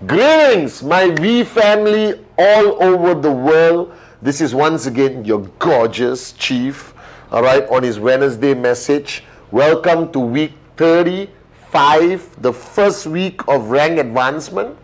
Greetings, my V family all over the world. This is once again your gorgeous chief, all right, on his Wednesday message. Welcome to week 35, the first week of rank advancement.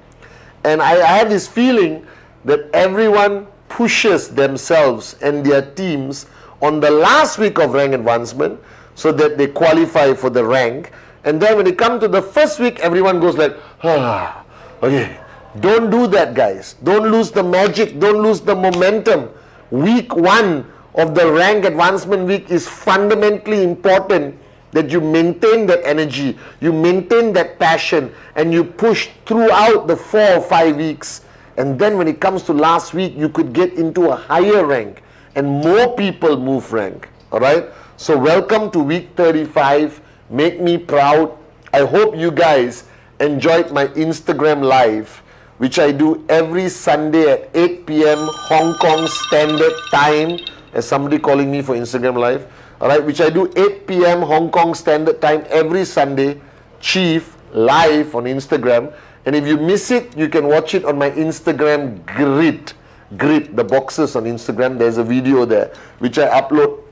And I have this feeling that everyone pushes themselves and their teams on the last week of rank advancement so that they qualify for the rank. And then when they come to the first week, everyone goes like, okay. Don't do that, guys. Don't lose the magic. Don't lose the momentum. Week 1 of the rank advancement week is fundamentally important that you maintain that energy, you maintain that passion, and you push throughout the 4 or 5 weeks. And then when it comes to last week, you could get into a higher rank and more people move rank. All right? So welcome to week 35. Make me proud. I hope you guys enjoyed my Instagram live, which I do every Sunday at 8 p.m. Hong Kong Standard Time. As somebody calling me for Instagram live. Alright, which I do 8 p.m. Hong Kong Standard Time every Sunday. Chief live on Instagram. And if you miss it, you can watch it on my Instagram grid, the boxes on Instagram. There's a video there which I upload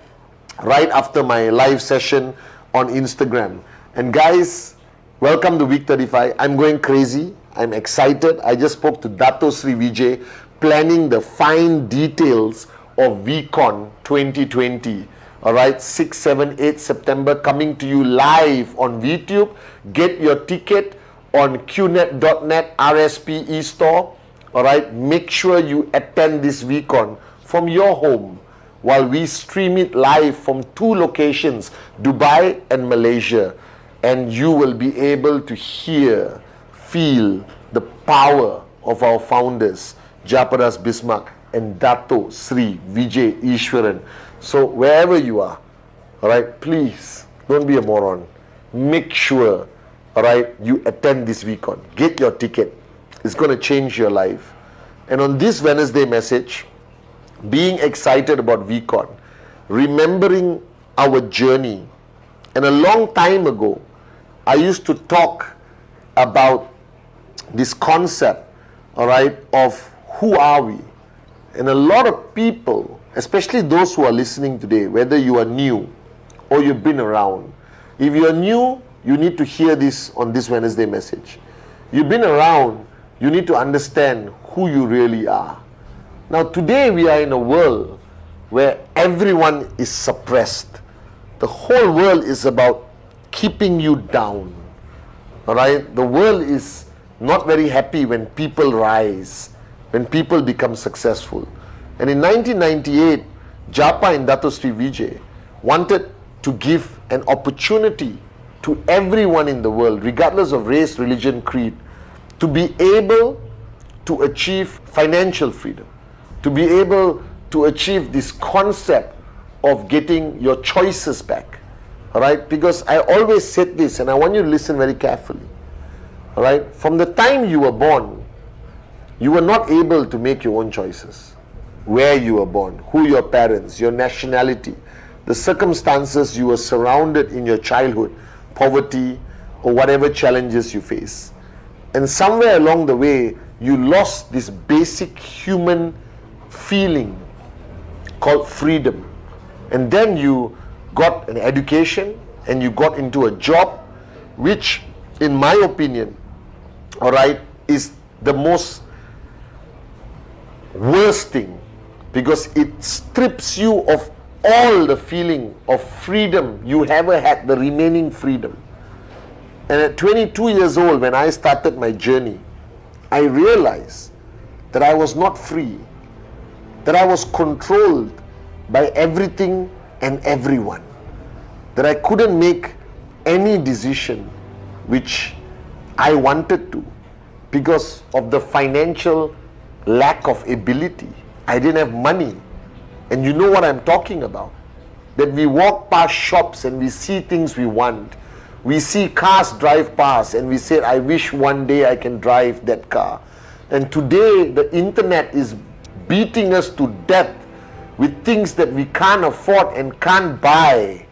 right after my live session on Instagram. And guys, welcome to week 35. I'm going crazy. I'm excited. I just spoke to Dato Sri Vijay, planning the fine details of VCon 2020. Alright, 6, 7, 8 September, coming to you live on VTube. Get your ticket on qnet.net RSP e-store. Alright, make sure you attend this VCon from your home while we stream it live from 2 locations, Dubai and Malaysia. And you will be able to hear, feel the power of our founders, Japadas Bismarck and Dato Sri Vijay Ishwaran. So wherever you are, all right, please don't be a moron. Make sure, all right, you attend this VCon. Get your ticket. It's going to change your life. And on this Wednesday message, being excited about VCon, remembering our journey. And a long time ago, I used to talk about this concept, all right, of who are we? And a lot of people, especially those who are listening today, whether you are new or you've been around, if you are new, you need to hear this on this Wednesday message. You've been around, you need to understand who you really are. Now today we are in a world where everyone is suppressed. The whole world is about keeping you down. All right, the world is not very happy when people rise, when people become successful. And in 1998, Japa and Dato Sri Vijay wanted to give an opportunity to everyone in the world, regardless of race, religion, creed, to be able to achieve financial freedom, to be able to achieve this concept of getting your choices back. All right, because I always said this, and I want you to listen very carefully. All right, from the time you were born, you were not able to make your own choices. Where you were born, who your parents, your nationality, the circumstances you were surrounded in your childhood, poverty, or whatever challenges you face. And somewhere along the way, you lost this basic human feeling called freedom. And then you got an education and you got into a job, which in my opinion, all right, is the most worst thing, because it strips you of all the feeling of freedom you ever had, the remaining freedom. And at 22 years old, when I started my journey, I realized that I was not free, that I was controlled by everything and everyone, that I couldn't make any decision which I wanted to because of the financial lack of ability. I didn't have money. And you know what I'm talking about. That we walk past shops and we see things we want. We see cars drive past and we say, I wish one day I can drive that car. And today the internet is beating us to death with things that we can't afford and can't buy.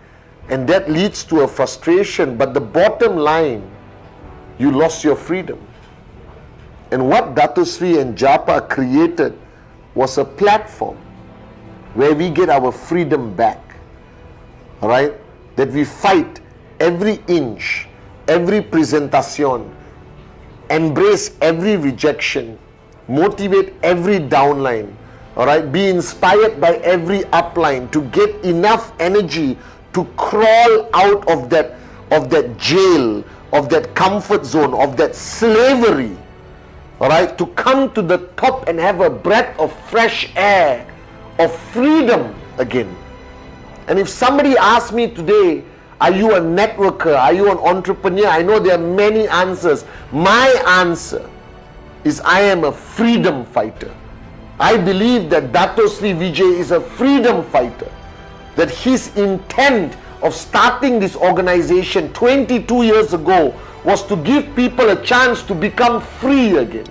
And that leads to a frustration. But the bottom line, you lost your freedom. And what Dato Sri and Japa created was a platform where we get our freedom back. Alright? That we fight every inch, every presentation, embrace every rejection, motivate every downline, alright? Be inspired by every upline to get enough energy to crawl out of that jail, of that comfort zone, of that slavery, alright? To come to the top and have a breath of fresh air, of freedom again. And if somebody asks me today, are you a networker? Are you an entrepreneur? I know there are many answers. My answer is I am a freedom fighter. I believe that Dato Sri Vijay is a freedom fighter. That his intent of starting this organization 22 years ago was to give people a chance to become free again.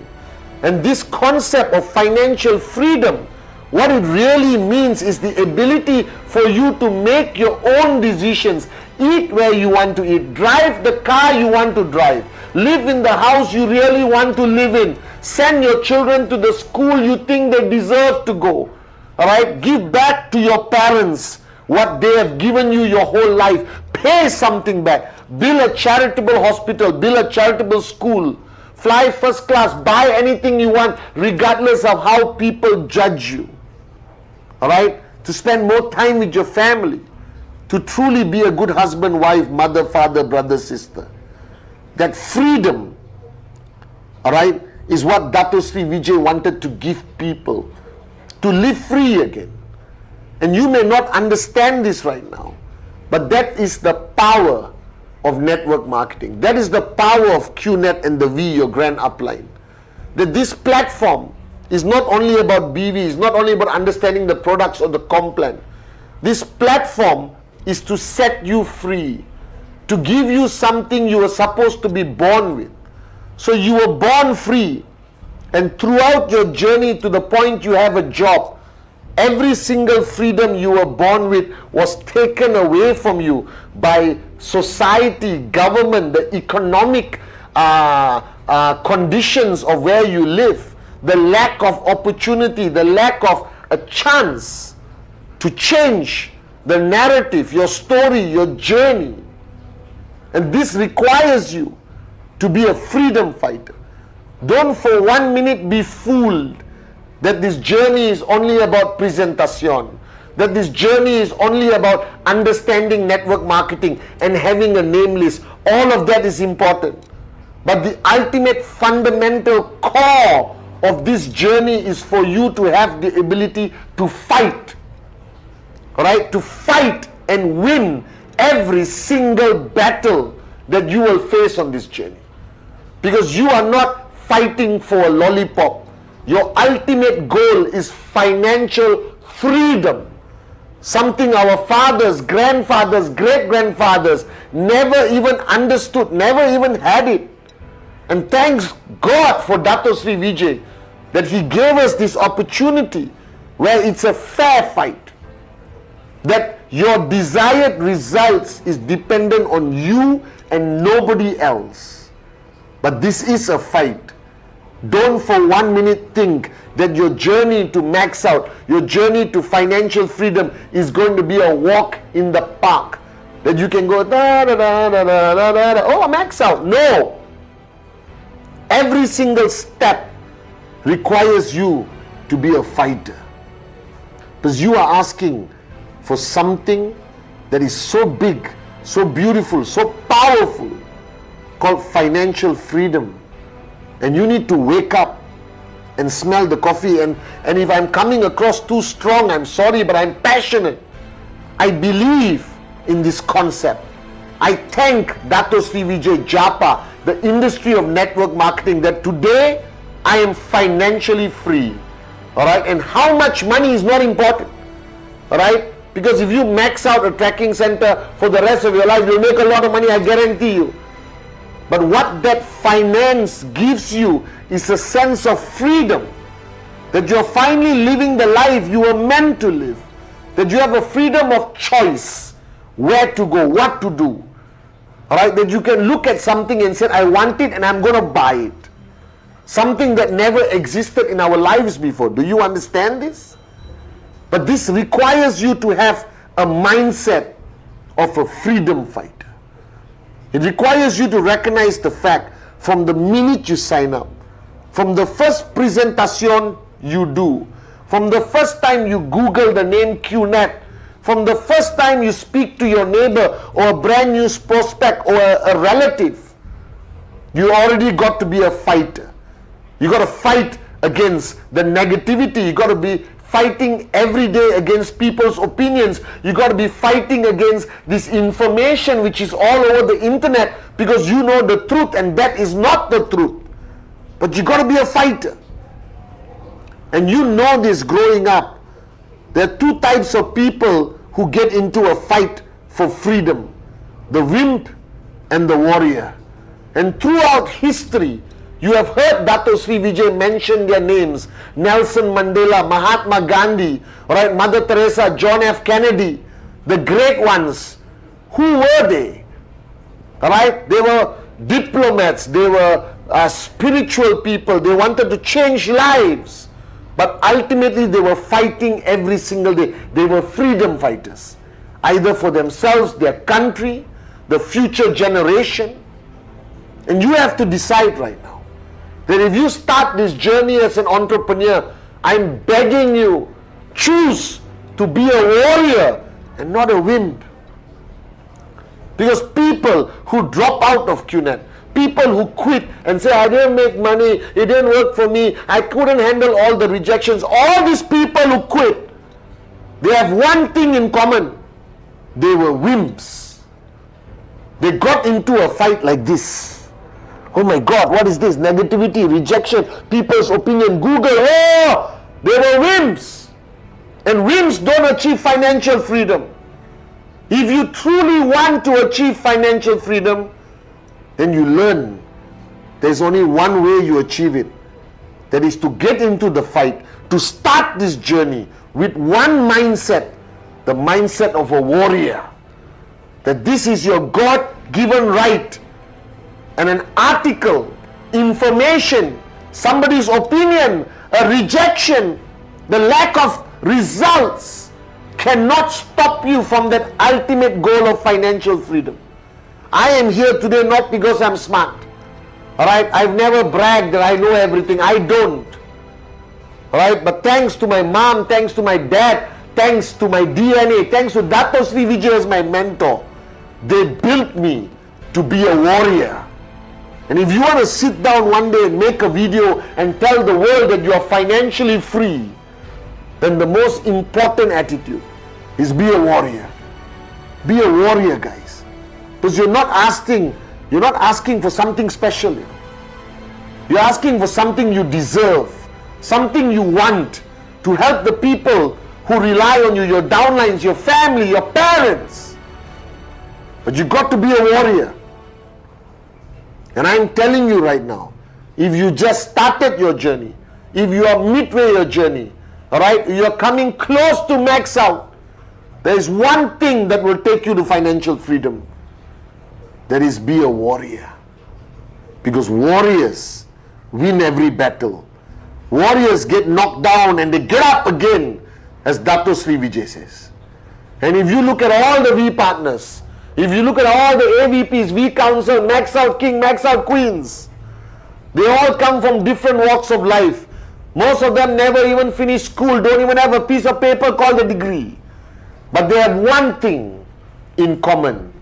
And this concept of financial freedom, what it really means is the ability for you to make your own decisions, eat where you want to eat, drive the car you want to drive, live in the house you really want to live in, send your children to the school you think they deserve to go. Alright, give back to your parents what they have given you your whole life. Pay something back. Build a charitable hospital, build a charitable school, fly first class, buy anything you want regardless of how people judge you. Alright, to spend more time with your family, to truly be a good husband, wife, mother, father, brother, sister. That freedom, alright, is what Dato Sri Vijay wanted to give people, to live free again. And you may not understand this right now, but that is the power of network marketing. That is the power of QNet and the V, your grand upline. That this platform is not only about BV, it's not only about understanding the products or the comp plan. This platform is to set you free, to give you something you were supposed to be born with. So you were born free, and throughout your journey to the point you have a job, every single freedom you were born with was taken away from you by society, government, the economic conditions of where you live, the lack of opportunity, the lack of a chance to change the narrative, your story, your journey. And this requires you to be a freedom fighter. Don't for 1 minute be fooled that this journey is only about presentation, that this journey is only about understanding network marketing and having a name list. All of that is important. But the ultimate fundamental core of this journey is for you to have the ability to fight. Alright? To fight and win every single battle that you will face on this journey. Because you are not fighting for a lollipop. Your ultimate goal is financial freedom. Something our fathers, grandfathers, great-grandfathers never even understood, never even had it. And thanks God for Dato Sri Vijay that he gave us this opportunity where it's a fair fight. That your desired results is dependent on you and nobody else. But this is a fight. Don't for 1 minute think that your journey to max out, your journey to financial freedom is going to be a walk in the park. That you can go da da da da da da da da, oh, max out. No. Every single step requires you to be a fighter. Because you are asking for something that is so big, so beautiful, so powerful, called financial freedom. And you need to wake up and smell the coffee. And if I'm coming across too strong, I'm sorry, but I'm passionate. I believe in this concept. I thank Dato Sri Vijay Japa, the industry of network marketing, that today I am financially free. Alright? And how much money is not important. Alright? Because if you max out a tracking center for the rest of your life, you'll make a lot of money, I guarantee you. But what that finance gives you is a sense of freedom. That you're finally living the life you were meant to live. That you have a freedom of choice, where to go, what to do. Alright, that you can look at something and say, I want it and I'm going to buy it. Something that never existed in our lives before. Do you understand this? But this requires you to have a mindset of a freedom fighter. It requires you to recognize the fact from the minute you sign up, from the first presentation you do, from the first time you Google the name QNet, from the first time you speak to your neighbor or a brand new prospect or a relative, you already got to be a fighter. You got to fight against the negativity. You got to be fighting every day against people's opinions. You got to be fighting against this information which is all over the internet, because you know the truth and that is not the truth. But you got to be a fighter. And you know this growing up. There are two types of people who get into a fight for freedom: the wimp and the warrior. And throughout history, you have heard Dato Sri Vijay mention their names: Nelson Mandela, Mahatma Gandhi, right, Mother Teresa, John F. Kennedy, the great ones. Who were they? Right? They were diplomats, they were spiritual people, they wanted to change lives. But ultimately they were fighting every single day. They were freedom fighters, either for themselves, their country, the future generation. And you have to decide right now that if you start this journey as an entrepreneur, I'm begging you, choose to be a warrior and not a wimp. Because people who drop out of QNet, people who quit and say, I didn't make money, it didn't work for me, I couldn't handle all the rejections, all these people who quit, they have one thing in common: they were wimps. They got into a fight like this. Oh my God, what is this? Negativity, rejection, people's opinion, Google. Oh, they were wimps. And wimps don't achieve financial freedom. If you truly want to achieve financial freedom, then you learn there's only one way you achieve it. That is to get into the fight, to start this journey with one mindset, the mindset of a warrior. That this is your God-given right. And an article, information, somebody's opinion, a rejection, the lack of results cannot stop you from that ultimate goal of financial freedom. I am here today not because I'm smart. Alright, I've never bragged that I know everything. I don't. Alright, but thanks to my mom, thanks to my dad, thanks to my DNA, thanks to Dato Sri Vijay as my mentor, they built me to be a warrior. And if you want to sit down one day and make a video and tell the world that you are financially free, then the most important attitude is be a warrior. Be a warrior, guys. Because you're not asking for something special. You're asking for something you deserve, something you want, to help the people who rely on you, your downlines, your family, your parents. But you got to be a warrior. And I'm telling you right now, if you just started your journey, if you are midway your journey, alright, you're coming close to max out, there is one thing that will take you to financial freedom. That is, be a warrior. Because warriors win every battle. Warriors get knocked down and they get up again, as Dato Sri Vijay says. And if you look at all the V partners, if you look at all the AVPs, V Council, Max Out King, Max Out Queens, they all come from different walks of life. Most of them never even finish school, don't even have a piece of paper called a degree. But they have one thing in common.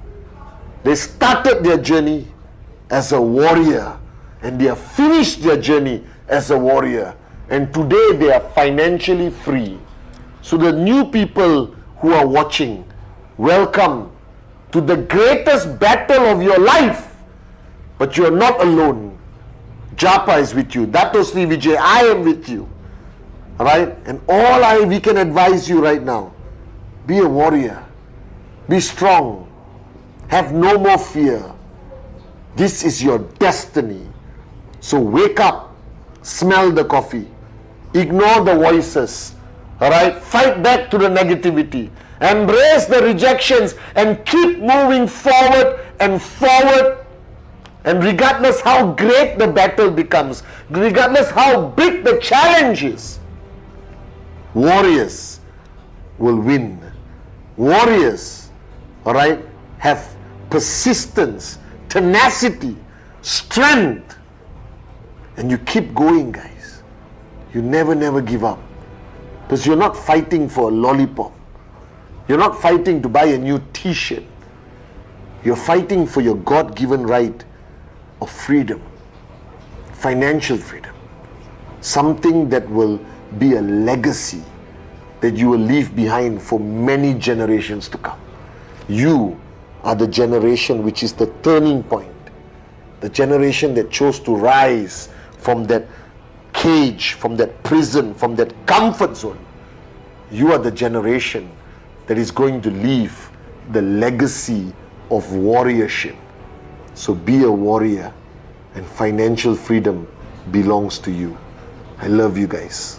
They started their journey as a warrior and they have finished their journey as a warrior. And today they are financially free. So the new people who are watching, welcome to the greatest battle of your life. But you are not alone. Japa is with you. Dato Sri Vijay, I am with you. Alright? And we can advise you right now, be a warrior. Be strong. Have no more fear. This is your destiny. So wake up. Smell the coffee. Ignore the voices. All right, fight back to the negativity. Embrace the rejections and keep moving forward and forward. And regardless how great the battle becomes, regardless how big the challenge is, warriors will win. Warriors, all right, have persistence, tenacity, strength. And you keep going, guys. You never give up. Because you're not fighting for a lollipop. You're not fighting to buy a new t-shirt. You're fighting for your God-given right of freedom, financial freedom, something that will be a legacy that you will leave behind for many generations to come. You are the generation which is the turning point, the generation that chose to rise from that cage, from that prison, from that comfort zone. You are the generation that is going to leave the legacy of warriorship. So be a warrior, and financial freedom belongs to you. I love you guys.